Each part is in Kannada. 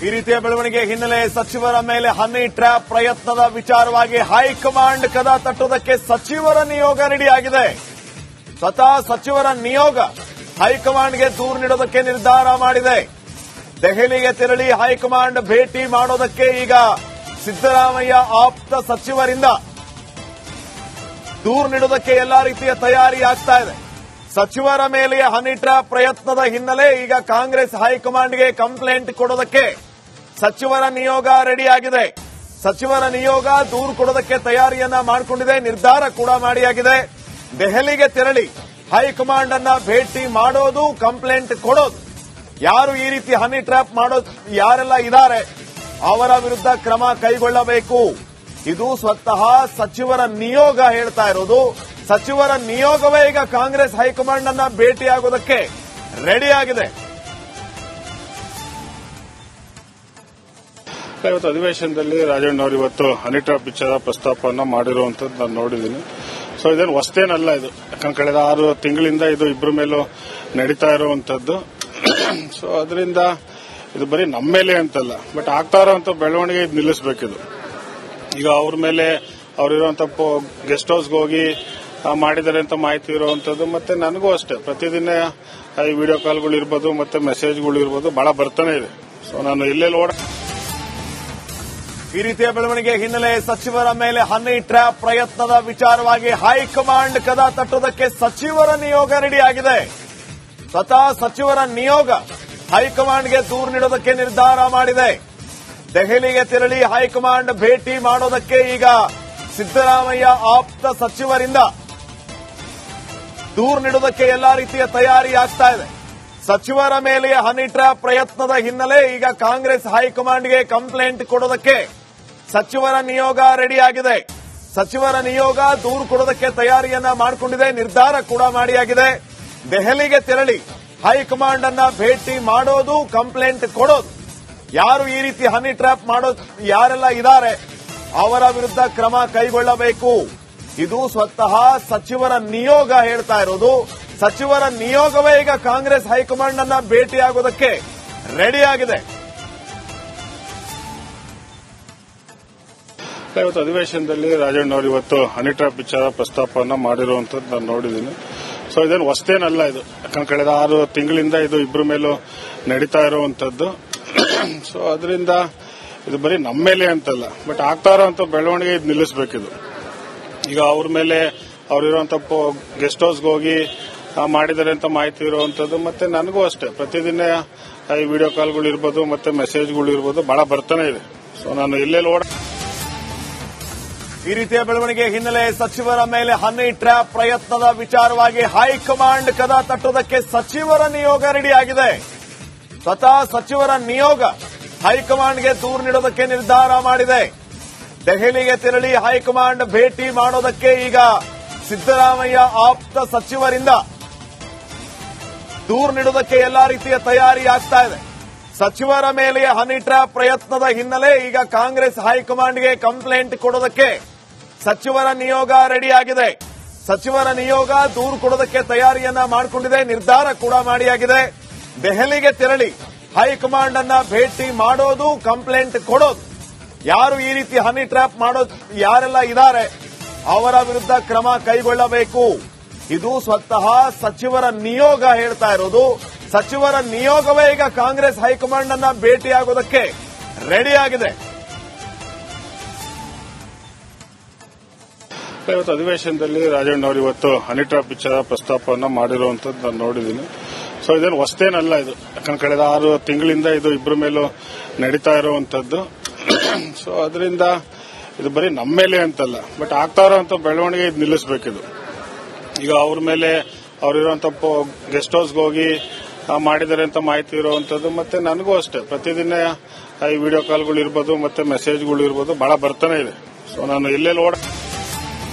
ಈ ರೀತಿಯ ಬೆಳವಣಿಗೆ ಹಿನ್ನೆಲೆ ಸಚಿವರ ಮೇಲೆ ಹನಿ ಟ್ರ್ಯಾಪ್ ಪ್ರಯತ್ನದ ವಿಚಾರವಾಗಿ ಹೈಕಮಾಂಡ್ ಕದ ತಟ್ಟುವುದಕ್ಕೆ ಸಚಿವರ ನಿಯೋಗ ರೆಡಿಯಾಗಿದೆ. ಸ್ವತಃ ಸಚಿವರ ನಿಯೋಗ ಹೈಕಮಾಂಡ್ಗೆ ದೂರು ನೀಡೋದಕ್ಕೆ ನಿರ್ಧಾರ ಮಾಡಿದೆ. ದೆಹಲಿಗೆ ತೆರಳಿ ಹೈಕಮಾಂಡ್ ಭೇಟಿ ಮಾಡೋದಕ್ಕೆ ಈಗ ಸಿದ್ದರಾಮಯ್ಯ ಆಪ್ತ ಸಚಿವರಿಂದ ದೂರು ನೀಡೋದಕ್ಕೆ ಎಲ್ಲಾ ರೀತಿಯ ತಯಾರಿ ಆಗ್ತಾ ಇದೆ. ಸಚಿವರ ಮೇಲೆ ಹನಿ ಟ್ರ್ಯಾಪ್ ಪ್ರಯತ್ನದ ಹಿನ್ನೆಲೆ ಈಗ ಕಾಂಗ್ರೆಸ್ ಹೈಕಮಾಂಡ್ಗೆ ಕಂಪ್ಲೇಂಟ್ ಕೊಡೋದಕ್ಕೆ ಸಚಿವರ ನಿಯೋಗ ರೆಡಿಯಾಗಿದೆ. ಸಚಿವರ ನಿಯೋಗ ದೂರು ಕೊಡೋದಕ್ಕೆ ತಯಾರಿಯನ್ನ ಮಾಡಿಕೊಂಡಿದೆ, ನಿರ್ಧಾರ ಕೂಡ ಮಾಡಿಯಾಗಿದೆ. ದೆಹಲಿಗೆ ತೆರಳಿ ಹೈಕಮಾಂಡ್ ಅನ್ನ ಭೇಟಿ ಮಾಡೋದು, ಕಂಪ್ಲೇಂಟ್ ಕೊಡೋದು, ಯಾರು ಈ ರೀತಿ ಹನಿ ಟ್ರ್ಯಾಪ್ ಮಾಡೋದು ಯಾರೆಲ್ಲ ಇದ್ದಾರೆ ಅವರ ವಿರುದ್ಧ ಕ್ರಮ ಕೈಗೊಳ್ಳಬೇಕು. ಇದು ಸ್ವತಃ ಸಚಿವರ ನಿಯೋಗ ಹೇಳ್ತಾ ಇರೋದು. ಸಚಿವರ ನಿಯೋಗವೇ ಈಗ ಕಾಂಗ್ರೆಸ್ ಹೈಕಮಾಂಡ್ ಅನ್ನ ಭೇಟಿಯಾಗೋದಕ್ಕೆ ರೆಡಿಯಾಗಿದೆ. ಇವತ್ತು ಅಧಿವೇಶನದಲ್ಲಿ ರಾಜಣ್ಣ ಅವರು ಇವತ್ತು ಹನಿ ಟ್ರ್ಯಾಪ್ ವಿಚಾರ ಪ್ರಸ್ತಾಪವನ್ನ ಮಾಡಿರುವಂತದ್ದು ನಾನು ನೋಡಿದ್ದೀನಿ. ಸೊ ಇದೇನು ಹೊಸತೇನಲ್ಲ, ಇದು ಯಾಕಂದ್ರೆ ಕಳೆದ 6 ತಿಂಗಳಿಂದ ಇದು ಇಬ್ಬರ ಮೇಲೂ ನಡೀತಾ ಇರುವಂತದ್ದು. ಸೊ ಅದರಿಂದ ಇದು ಬರೀ ನಮ್ಮ ಮೇಲೆ ಅಂತಲ್ಲ, ಬಟ್ ಆಗ್ತಾ ಇರೋಂಥ ಬೆಳವಣಿಗೆ ಇದು ನಿಲ್ಲಿಸಬೇಕಿದು. ಈಗ ಅವ್ರ ಮೇಲೆ ಅವರಿರುವಂತ ಗೆಸ್ಟ್ ಹೌಸ್ಗೆ ಹೋಗಿ ಮಾಡಿದ್ದಾರೆ ಅಂತ ಮಾಹಿತಿ ಇರುವಂತದ್ದು. ಮತ್ತೆ ನನಗೂ ಅಷ್ಟೇ ಪ್ರತಿದಿನ ಈ ವಿಡಿಯೋ ಕಾಲ್ಗಳು ಇರ್ಬೋದು, ಮತ್ತೆ ಮೆಸೇಜ್ಗಳು ಇರ್ಬೋದು, ಬಹಳ ಬರ್ತಾನೆ ಇದೆ. ಸೊ ನಾನು ಎಲ್ಲೆಲ್ಲಿ ಈ ರೀತಿಯ ಬೆಳವಣಿಗೆ ಹಿನ್ನೆಲೆ ಸಚಿವರ ಮೇಲೆ ಹನಿ ಟ್ರ್ಯಾಪ್ ಪ್ರಯತ್ನದ ವಿಚಾರವಾಗಿ ಹೈಕಮಾಂಡ್ ಕದ ತಟ್ಟುವುದಕ್ಕೆ ಸಚಿವರ ನಿಯೋಗ ರೆಡಿಯಾಗಿದೆ. ಸ್ವತಃ ಸಚಿವರ ನಿಯೋಗ ಹೈಕಮಾಂಡ್ಗೆ ದೂರು ನೀಡೋದಕ್ಕೆ ನಿರ್ಧಾರ ಮಾಡಿದೆ. ದೆಹಲಿಗೆ ತೆರಳಿ ಹೈಕಮಾಂಡ್ ಭೇಟಿ ಮಾಡೋದಕ್ಕೆ ಈಗ ಸಿದ್ದರಾಮಯ್ಯ ಆಪ್ತ ಸಚಿವರಿಂದ ದೂರು ನೀಡೋದಕ್ಕೆ ಎಲ್ಲಾ ರೀತಿಯ ತಯಾರಿ ಆಗ್ತಾ ಇದೆ. ಸಚಿವರ ಮೇಲೆ ಹನಿ ಟ್ರ್ಯಾಪ್ ಪ್ರಯತ್ನದ ಹಿನ್ನೆಲೆ ಈಗ ಕಾಂಗ್ರೆಸ್ ಹೈಕಮಾಂಡ್ಗೆ ಕಂಪ್ಲೇಂಟ್ ಕೊಡೋದಕ್ಕೆ ಸಚಿವರ ನಿಯೋಗ ರೆಡಿಯಾಗಿದೆ. ಸಚಿವರ ನಿಯೋಗ ದೂರು ಕೊಡೋದಕ್ಕೆ ತಯಾರಿಯನ್ನ ಮಾಡಿಕೊಂಡಿದೆ, ನಿರ್ಧಾರ ಕೂಡ ಮಾಡಿಯಾಗಿದೆ. ದೆಹಲಿಗೆ ತೆರಳಿ ಹೈಕಮಾಂಡ್ ಅನ್ನ ಭೇಟಿ ಮಾಡೋದು, ಕಂಪ್ಲೇಂಟ್ ಕೊಡೋದು, ಯಾರು ಈ ರೀತಿ ಹನಿ ಟ್ರ್ಯಾಪ್ ಮಾಡೋದು ಯಾರೆಲ್ಲ ಇದ್ದಾರೆ ಅವರ ವಿರುದ್ಧ ಕ್ರಮ ಕೈಗೊಳ್ಳಬೇಕು. ಇದು ಸ್ವತಃ ಸಚಿವರ ನಿಯೋಗ ಹೇಳ್ತಾ ಇರೋದು. ಸಚಿವರ ನಿಯೋಗವೇ ಈಗ ಕಾಂಗ್ರೆಸ್ ಹೈಕಮಾಂಡ್ ಅನ್ನ ಭೇಟಿಯಾಗೋದಕ್ಕೆ ರೆಡಿಯಾಗಿದೆ. ಇವತ್ತು ಅಧಿವೇಶನದಲ್ಲಿ ರಾಜಣ್ಣ ಅವರು ಇವತ್ತು ಹನಿ ಟ್ರ್ಯಾಪ್ ವಿಚಾರ ಪ್ರಸ್ತಾಪವನ್ನ ಮಾಡಿರುವಂತದ್ದು ನಾನು ನೋಡಿದ್ದೀನಿ. ಸೊ ಇದೇನು ಹೊಸತೇನಲ್ಲ, ಇದು ಯಾಕಂದ್ರೆ ಕಳೆದ 6 ತಿಂಗಳಿಂದ ಇದು ಇಬ್ಬರ ಮೇಲೂ ನಡೀತಾ ಇರುವಂತದ್ದು. ಸೊ ಅದರಿಂದ ಇದು ಬರೀ ನಮ್ಮ ಮೇಲೆ ಅಂತಲ್ಲ, ಬಟ್ ಆಗ್ತಾ ಇರೋಂಥ ಬೆಳವಣಿಗೆ ಇದು ನಿಲ್ಲಿಸಬೇಕಿದು. ಈಗ ಅವ್ರ ಮೇಲೆ ಅವರಿರುವಂತ ಗೆಸ್ಟ್ ಹೌಸ್ಗೆ ಹೋಗಿ ಮಾಡಿದ್ದಾರೆ ಅಂತ ಮಾಹಿತಿ ಇರುವಂತದ್ದು. ಮತ್ತೆ ನನಗೂ ಅಷ್ಟೇ ಪ್ರತಿದಿನ ಈ ವಿಡಿಯೋ ಕಾಲ್ಗಳು ಇರ್ಬೋದು, ಮತ್ತೆ ಮೆಸೇಜ್ಗಳು ಇರ್ಬೋದು, ಬಹಳ ಬರ್ತಾನೆ ಇದೆ. ಸೊ ನಾನು ಎಲ್ಲೆಲ್ಲಿ ಈ ರೀತಿಯ ಬೆಳವಣಿಗೆ ಹಿನ್ನೆಲೆ ಸಚಿವರ ಮೇಲೆ ಹನಿ ಟ್ರ್ಯಾಪ್ ಪ್ರಯತ್ನದ ವಿಚಾರವಾಗಿ ಹೈಕಮಾಂಡ್ ಕದ ತಟ್ಟುವುದಕ್ಕೆ ಸಚಿವರ ನಿಯೋಗ ರೆಡಿಯಾಗಿದೆ. ಸ್ವತಃ ಸಚಿವರ ನಿಯೋಗ ಹೈಕಮಾಂಡ್ಗೆ ದೂರು ನೀಡೋದಕ್ಕೆ ನಿರ್ಧಾರ ಮಾಡಿದೆ. ದೆಹಲಿಗೆ ತೆರಳಿ ಹೈಕಮಾಂಡ್ ಭೇಟಿ ಮಾಡೋದಕ್ಕೆ ಈಗ ಸಿದ್ದರಾಮಯ್ಯ ಆಪ್ತ ಸಚಿವರಿಂದ ದೂರು ನೀಡೋದಕ್ಕೆ ಎಲ್ಲಾ ರೀತಿಯ ತಯಾರಿ ಆಗ್ತಾ ಇದೆ. ಸಚಿವರ ಮೇಲೆ ಹನಿ ಟ್ರ್ಯಾಪ್ ಪ್ರಯತ್ನದ ಹಿನ್ನೆಲೆ ಈಗ ಕಾಂಗ್ರೆಸ್ ಹೈಕಮಾಂಡ್ಗೆ ಕಂಪ್ಲೇಂಟ್ ಕೊಡೋದಕ್ಕೆ ಸಚಿವರ ನಿಯೋಗ ರೆಡಿಯಾಗಿದೆ. ಸಚಿವರ ನಿಯೋಗ ದೂರು ಕೊಡೋದಕ್ಕೆ ತಯಾರಿಯನ್ನ ಮಾಡಿಕೊಂಡಿದೆ, ನಿರ್ಧಾರ ಕೂಡ ಮಾಡಿಯಾಗಿದೆ. ದೆಹಲಿಗೆ ತೆರಳಿ ಹೈಕಮಾಂಡ್ ಅನ್ನ ಭೇಟಿ ಮಾಡೋದು, ಕಂಪ್ಲೇಂಟ್ ಕೊಡೋದು, ಯಾರು ಈ ರೀತಿ ಹನಿ ಟ್ರ್ಯಾಪ್ ಮಾಡೋದು ಯಾರೆಲ್ಲ ಇದ್ದಾರೆ ಅವರ ವಿರುದ್ಧ ಕ್ರಮ ಕೈಗೊಳ್ಳಬೇಕು. ಇದು ಸ್ವತಃ ಸಚಿವರ ನಿಯೋಗ ಹೇಳ್ತಾ ಇರೋದು. ಸಚಿವರ ನಿಯೋಗವೇ ಈಗ ಕಾಂಗ್ರೆಸ್ ಹೈಕಮಾಂಡ್ ಅನ್ನ ಭೇಟಿಯಾಗೋದಕ್ಕೆ ರೆಡಿಯಾಗಿದೆ. ಇವತ್ತು ಅಧಿವೇಶನದಲ್ಲಿ ರಾಜಣ್ಣ ಅವರು ಇವತ್ತು ಹನಿ ಟ್ರ್ಯಾಪ್ ವಿಚಾರ ಪ್ರಸ್ತಾಪವನ್ನ ಮಾಡಿರುವಂತದ್ದು ನಾನು ನೋಡಿದ್ದೀನಿ. ಸೊ ಇದೇನು ಹೊಸತೇನಲ್ಲ, ಇದು ಯಾಕಂದ್ರೆ ಕಳೆದ 6 ತಿಂಗಳಿಂದ ಇದು ಇಬ್ಬರ ಮೇಲೂ ನಡೀತಾ ಇರುವಂತದ್ದು. ಸೊ ಅದರಿಂದ ಇದು ಬರೀ ನಮ್ಮ ಮೇಲೆ ಅಂತಲ್ಲ, ಬಟ್ ಆಗ್ತಾ ಇರೋಂಥ ಬೆಳವಣಿಗೆ ಇದು ನಿಲ್ಲಿಸಬೇಕಿದು. ಈಗ ಅವ್ರ ಮೇಲೆ ಅವರಿರುವಂತ ಗೆಸ್ಟ್ ಹೌಸ್ಗೆ ಹೋಗಿ ಮಾಡಿದ್ದಾರೆ ಅಂತ ಮಾಹಿತಿ ಇರುವಂತದ್ದು. ಮತ್ತೆ ನನಗೂ ಅಷ್ಟೇ ಪ್ರತಿದಿನ ಈ ವಿಡಿಯೋ ಕಾಲ್ಗಳು ಇರ್ಬೋದು, ಮತ್ತೆ ಮೆಸೇಜ್ಗಳು ಇರ್ಬೋದು, ಬಹಳ ಬರ್ತಾನೆ ಇದೆ. ಸೊ ನಾನು ಎಲ್ಲೆಲ್ಲಿ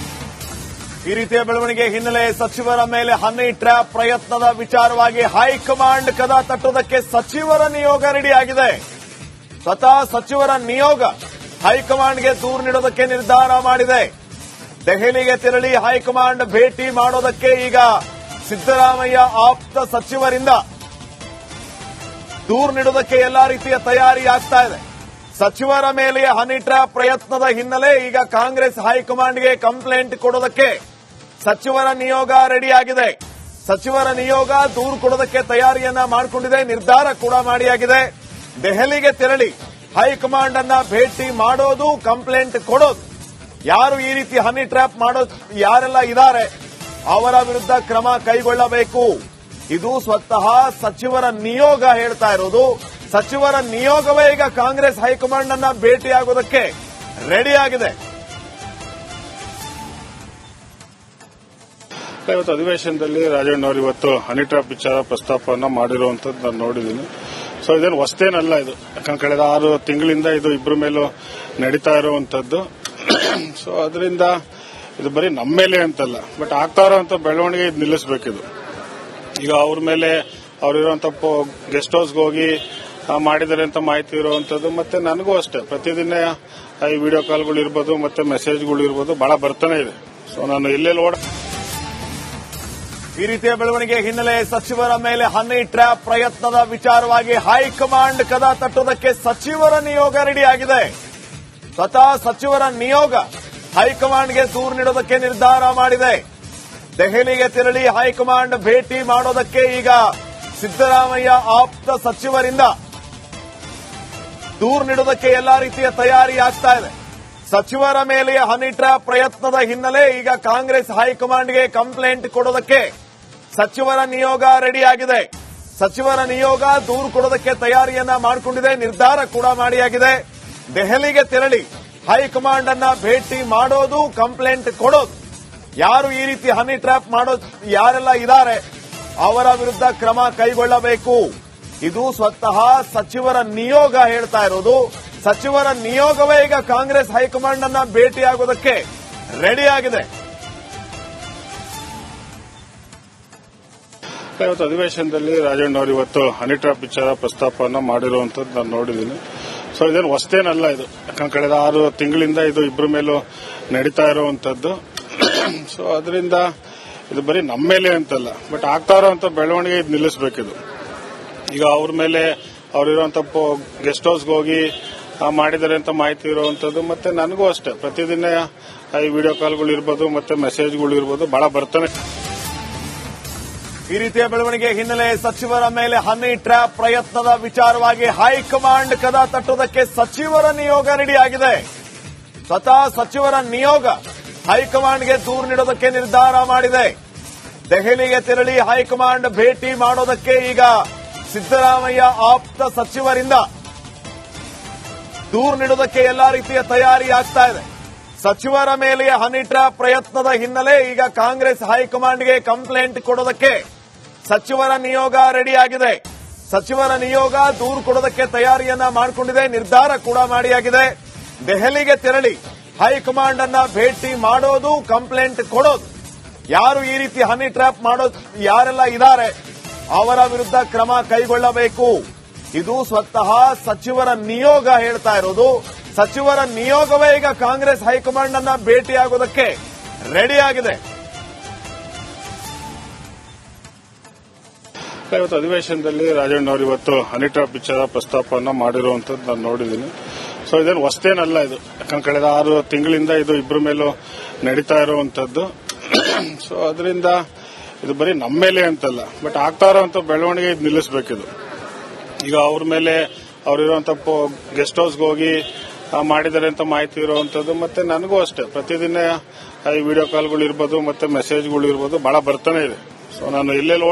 ಈ ರೀತಿಯ ಬೆಳವಣಿಗೆ ಹಿನ್ನೆಲೆ ಸಚಿವರ ಮೇಲೆ ಹನಿ ಟ್ರ್ಯಾಪ್ ಪ್ರಯತ್ನದ ವಿಚಾರವಾಗಿ ಹೈಕಮಾಂಡ್ ಕದ ತಟ್ಟುವುದಕ್ಕೆ ಸಚಿವರ ನಿಯೋಗ ರೆಡಿಯಾಗಿದೆ. ಸ್ವತಃ ಸಚಿವರ ನಿಯೋಗ ಹೈಕಮಾಂಡ್ಗೆ ದೂರು ನೀಡೋದಕ್ಕೆ ನಿರ್ಧಾರ ಮಾಡಿದೆ. ದೆಹಲಿಗೆ ತೆರಳಿ ಹೈಕಮಾಂಡ್ ಭೇಟಿ ಮಾಡೋದಕ್ಕೆ ಈಗ ಸಿದ್ದರಾಮಯ್ಯ ಆಪ್ತ ಸಚಿವರಿಂದ ದೂರು ನೀಡುವುದಕ್ಕೆ ಎಲ್ಲಾ ರೀತಿಯ ತಯಾರಿ ಆಗ್ತಾ ಇದೆ. ಸಚಿವರ ಮೇಲೆ ಹನಿ ಟ್ರ್ಯಾಪ್ ಪ್ರಯತ್ನದ ಹಿನ್ನೆಲೆ ಈಗ ಕಾಂಗ್ರೆಸ್ ಹೈಕಮಾಂಡ್ಗೆ ಕಂಪ್ಲೇಂಟ್ ಕೊಡೋದಕ್ಕೆ ಸಚಿವರ ನಿಯೋಗ ರೆಡಿಯಾಗಿದೆ. ಸಚಿವರ ನಿಯೋಗ ದೂರು ಕೊಡೋದಕ್ಕೆ ತಯಾರಿಯನ್ನ ಮಾಡಿಕೊಂಡಿದೆ, ನಿರ್ಧಾರ ಕೂಡ ಮಾಡಿಯಾಗಿದೆ. ದೆಹಲಿಗೆ ತೆರಳಿ ಹೈಕಮಾಂಡ್ ಅನ್ನ ಭೇಟಿ ಮಾಡೋದು, ಕಂಪ್ಲೇಂಟ್ ಕೊಡೋದು, ಯಾರು ಈ ರೀತಿ ಹನಿ ಟ್ರ್ಯಾಪ್ ಮಾಡೋದು ಯಾರೆಲ್ಲ ಇದ್ದಾರೆ ಅವರ ವಿರುದ್ಧ ಕ್ರಮ ಕೈಗೊಳ್ಳಬೇಕು. ಇದು ಸ್ವತಃ ಸಚಿವರ ನಿಯೋಗ ಹೇಳ್ತಾ ಇರೋದು. ಸಚಿವರ ನಿಯೋಗವೇ ಈಗ ಕಾಂಗ್ರೆಸ್ ಹೈಕಮಾಂಡ್ ಅನ್ನ ಭೇಟಿಯಾಗೋದಕ್ಕೆ ರೆಡಿಯಾಗಿದೆ. ಇವತ್ತು ಅಧಿವೇಶನದಲ್ಲಿ ರಾಜಣ್ಣ ಅವರು ಇವತ್ತು ಹನಿ ಟ್ರ್ಯಾಪ್ ವಿಚಾರ ಪ್ರಸ್ತಾಪವನ್ನು ಮಾಡಿರುವಂತದ್ದು ನಾನು ನೋಡಿದ್ದೀನಿ. ಸೊ ಇದೇನು ಹೊಸತೇನಲ್ಲ ಇದು, ಯಾಕಂದ್ರೆ ಕಳೆದ 6 ತಿಂಗಳಿಂದ ಇದು ಇಬ್ಬರ ಮೇಲೂ ನಡೀತಾ ಇರುವಂತದ್ದು. ಸೊ ಅದರಿಂದ ಇದು ಬರೀ ನಮ್ಮ ಮೇಲೆ ಅಂತಲ್ಲ, ಬಟ್ ಆಗ್ತಾ ಇರೋಂಥ ಬೆಳವಣಿಗೆ ಇದು ನಿಲ್ಲಿಸಬೇಕಿದು. ಈಗ ಅವ್ರ ಮೇಲೆ ಅವರಿರುವಂತ ಗೆಸ್ಟ್ ಹೌಸ್ಗೆ ಹೋಗಿ ಮಾಡಿದ್ದಾರೆ ಅಂತ ಮಾಹಿತಿ ಇರುವಂತದ್ದು. ಮತ್ತೆ ನನಗೂ ಅಷ್ಟೇ ಪ್ರತಿದಿನ ಈ ವಿಡಿಯೋ ಕಾಲ್ಗಳು ಇರ್ಬೋದು, ಮತ್ತೆ ಮೆಸೇಜ್ಗಳು ಇರ್ಬೋದು, ಬಹಳ ಬರ್ತಾನೆ ಇದೆ. ಸೊ ನಾನು ಎಲ್ಲೆಲ್ಲಿ ಈ ರೀತಿಯ ಬೆಳವಣಿಗೆ ಹಿನ್ನೆಲೆ ಸಚಿವರ ಮೇಲೆ ಹನಿ ಟ್ರ್ಯಾಪ್ ಪ್ರಯತ್ನದ ವಿಚಾರವಾಗಿ ಹೈಕಮಾಂಡ್ ಕದ ತಟ್ಟುವುದಕ್ಕೆ ಸಚಿವರ ನಿಯೋಗ ರೆಡಿಯಾಗಿದೆ. ಸ್ವತಃ ಸಚಿವರ ನಿಯೋಗ ಹೈಕಮಾಂಡ್ಗೆ ದೂರು ನೀಡೋದಕ್ಕೆ ನಿರ್ಧಾರ ಮಾಡಿದೆ. ದೆಹಲಿಗೆ ತೆರಳಿ ಹೈಕಮಾಂಡ್ ಭೇಟಿ ಮಾಡೋದಕ್ಕೆ ಈಗ ಸಿದ್ದರಾಮಯ್ಯ ಆಪ್ತ ಸಚಿವರಿಂದ ದೂರು ನೀಡೋದಕ್ಕೆ ಎಲ್ಲಾ ರೀತಿಯ ತಯಾರಿ ಆಗ್ತಾ ಇದೆ. ಸಚಿವರ ಮೇಲೆ ಹನಿ ಟ್ರ್ಯಾಪ್ ಪ್ರಯತ್ನದ ಹಿನ್ನೆಲೆ ಈಗ ಕಾಂಗ್ರೆಸ್ ಹೈಕಮಾಂಡ್ಗೆ ಕಂಪ್ಲೇಂಟ್ ಕೊಡೋದಕ್ಕೆ ಸಚಿವರ ನಿಯೋಗ ರೆಡಿಯಾಗಿದೆ. ಸಚಿವರ ನಿಯೋಗ ದೂರು ಕೊಡೋದಕ್ಕೆ ತಯಾರಿಯನ್ನ ಮಾಡಿಕೊಂಡಿದೆ, ನಿರ್ಧಾರ ಕೂಡ ಮಾಡಿಯಾಗಿದೆ. ದೆಹಲಿಗೆ ತೆರಳಿ ಹೈಕಮಾಂಡ್ ಅನ್ನ ಭೇಟಿ ಮಾಡೋದು, ಕಂಪ್ಲೇಂಟ್ ಕೊಡೋದು, ಯಾರು ಈ ರೀತಿ ಹನಿ ಟ್ರ್ಯಾಪ್ ಮಾಡೋದು ಯಾರೆಲ್ಲ ಇದ್ದಾರೆ ಅವರ ವಿರುದ್ಧ ಕ್ರಮ ಕೈಗೊಳ್ಳಬೇಕು. ಇದು ಸ್ವತಃ ಸಚಿವರ ನಿಯೋಗ ಹೇಳ್ತಾ ಇರೋದು. ಸಚಿವರ ನಿಯೋಗವೇ ಈಗ ಕಾಂಗ್ರೆಸ್ ಹೈಕಮಾಂಡ್ ಅನ್ನ ಭೇಟಿಯಾಗೋದಕ್ಕೆ ರೆಡಿಯಾಗಿದೆ. ಇವತ್ತು ಅಧಿವೇಶನದಲ್ಲಿ ರಾಜಣ್ಣ ಅವರು ಇವತ್ತು ಹನಿ ಟ್ರ್ಯಾಪ್ ವಿಚಾರ ಪ್ರಸ್ತಾಪವನ್ನು ಮಾಡಿರುವಂತದ್ದು ನಾನು ನೋಡಿದ್ದೀನಿ. ಸೊ ಇದೇನು ಹೊಸತೇನಲ್ಲ ಇದು, ಯಾಕಂದ್ರೆ ಕಳೆದ 6 ತಿಂಗಳಿಂದ ಇದು ಇಬ್ಬರ ಮೇಲೂ ನಡೀತಾ ಇರುವಂತದ್ದು. ಸೊ ಅದರಿಂದ ಇದು ಬರೀ ನಮ್ಮ ಮೇಲೆ ಅಂತಲ್ಲ, ಬಟ್ ಆಗ್ತಾ ಇರೋಂಥ ಬೆಳವಣಿಗೆ ಇದು ನಿಲ್ಲಿಸಬೇಕಿದು. ಈಗ ಅವ್ರ ಮೇಲೆ ಅವರಿರುವಂತ ಗೆಸ್ಟ್ ಹೌಸ್ಗೆ ಹೋಗಿ ಮಾಡಿದ್ದಾರೆ ಅಂತ ಮಾಹಿತಿ ಇರುವಂತದ್ದು. ಮತ್ತೆ ನನಗೂ ಅಷ್ಟೇ ಪ್ರತಿದಿನ ಈ ವಿಡಿಯೋ ಕಾಲ್ಗಳು ಇರ್ಬೋದು, ಮತ್ತೆ ಮೆಸೇಜ್ಗಳು ಇರ್ಬೋದು, ಬಹಳ ಬರ್ತಾನೆ. ಈ ರೀತಿಯ ಬೆಳವಣಿಗೆ ಹಿನ್ನೆಲೆ ಸಚಿವರ ಮೇಲೆ ಹನಿ ಟ್ರ್ಯಾಪ್ ಪ್ರಯತ್ನದ ವಿಚಾರವಾಗಿ ಹೈಕಮಾಂಡ್ ಕದ ತಟ್ಟುವುದಕ್ಕೆ ಸಚಿವರ ನಿಯೋಗ ರೆಡಿಯಾಗಿದೆ. ಸ್ವತಃ ಸಚಿವರ ನಿಯೋಗ ಹೈಕಮಾಂಡ್ಗೆ ದೂರು ನೀಡೋದಕ್ಕೆ ನಿರ್ಧಾರ ಮಾಡಿದೆ. ದೆಹಲಿಗೆ ತೆರಳಿ ಹೈಕಮಾಂಡ್ ಭೇಟಿ ಮಾಡೋದಕ್ಕೆ ಈಗ ಸಿದ್ದರಾಮಯ್ಯ ಆಪ್ತ ಸಚಿವರಿಂದ ದೂರು ನೀಡೋದಕ್ಕೆ ಎಲ್ಲಾ ರೀತಿಯ ತಯಾರಿ ಆಗ್ತಾ ಇದೆ. ಸಚಿವರ ಮೇಲೆ ಹನಿ ಟ್ರ್ಯಾಪ್ ಪ್ರಯತ್ನದ ಹಿನ್ನೆಲೆ ಈಗ ಕಾಂಗ್ರೆಸ್ ಹೈಕಮಾಂಡ್ಗೆ ಕಂಪ್ಲೇಂಟ್ ಕೊಡೋದಕ್ಕೆ ಸಚಿವರ ನಿಯೋಗ ರೆಡಿಯಾಗಿದೆ. ಸಚಿವರ ನಿಯೋಗ ದೂರು ಕೊಡೋದಕ್ಕೆ ತಯಾರಿಯನ್ನ ಮಾಡಿಕೊಂಡಿದೆ, ನಿರ್ಧಾರ ಕೂಡ ಮಾಡಿಯಾಗಿದೆ. ದೆಹಲಿಗೆ ತೆರಳಿ ಹೈಕಮಾಂಡ್ ಅನ್ನ ಭೇಟಿ ಮಾಡೋದು, ಕಂಪ್ಲೇಂಟ್ ಕೊಡೋದು, ಯಾರು ಈ ರೀತಿ ಹನಿ ಟ್ರ್ಯಾಪ್ ಮಾಡೋದು ಯಾರೆಲ್ಲ ಇದ್ದಾರೆ ಅವರ ವಿರುದ್ಧ ಕ್ರಮ ಕೈಗೊಳ್ಳಬೇಕು. ಇದು ಸ್ವತಃ ಸಚಿವರ ನಿಯೋಗ ಹೇಳ್ತಾ ಇರೋದು. ಸಚಿವರ ನಿಯೋಗವೇ ಈಗ ಕಾಂಗ್ರೆಸ್ ಹೈಕಮಾಂಡ್ ಅನ್ನ ಭೇಟಿಯಾಗೋದಕ್ಕೆ ರೆಡಿಯಾಗಿದೆ. ಇವತ್ತು ಅಧಿವೇಶನದಲ್ಲಿ ರಾಜಣ್ಣ ಅವರು ಇವತ್ತು ಹನಿ ಟ್ರ್ಯಾಪ್ ವಿಚಾರ ಪ್ರಸ್ತಾಪವನ್ನು ಮಾಡಿರುವಂತದ್ದು ನಾನು ನೋಡಿದ್ದೀನಿ. ಸೊ ಇದೇನು ಹೊಸತೇನಲ್ಲ ಇದು, ಯಾಕಂದ್ರೆ ಕಳೆದ 6 ತಿಂಗಳಿಂದ ಇದು ಇಬ್ಬರ ಮೇಲೂ ನಡೀತಾ ಇರುವಂತದ್ದು. ಸೊ ಅದರಿಂದ ಇದು ಬರೀ ನಮ್ಮ ಮೇಲೆ ಅಂತಲ್ಲ, ಬಟ್ ಆಗ್ತಾ ಇರೋಂಥ ಬೆಳವಣಿಗೆ ಇದು ನಿಲ್ಲಿಸಬೇಕಿದು. ಈಗ ಅವ್ರ ಮೇಲೆ ಅವರಿರುವಂತ ಗೆಸ್ಟ್ ಹೌಸ್ಗೆ ಹೋಗಿ ಮಾಡಿದ್ದಾರೆ ಅಂತ ಮಾಹಿತಿ ಇರುವಂತದ್ದು. ಮತ್ತೆ ನನಗೂ ಅಷ್ಟೇ ಪ್ರತಿದಿನ ಈ ವಿಡಿಯೋ ಕಾಲ್ಗಳು ಇರ್ಬೋದು, ಮತ್ತೆ ಮೆಸೇಜ್ಗಳು ಇರ್ಬೋದು, ಬಹಳ ಬರ್ತಾನೆ ಇದೆ. ಸೊ ನಾನು ಎಲ್ಲೆಲ್ಲಿ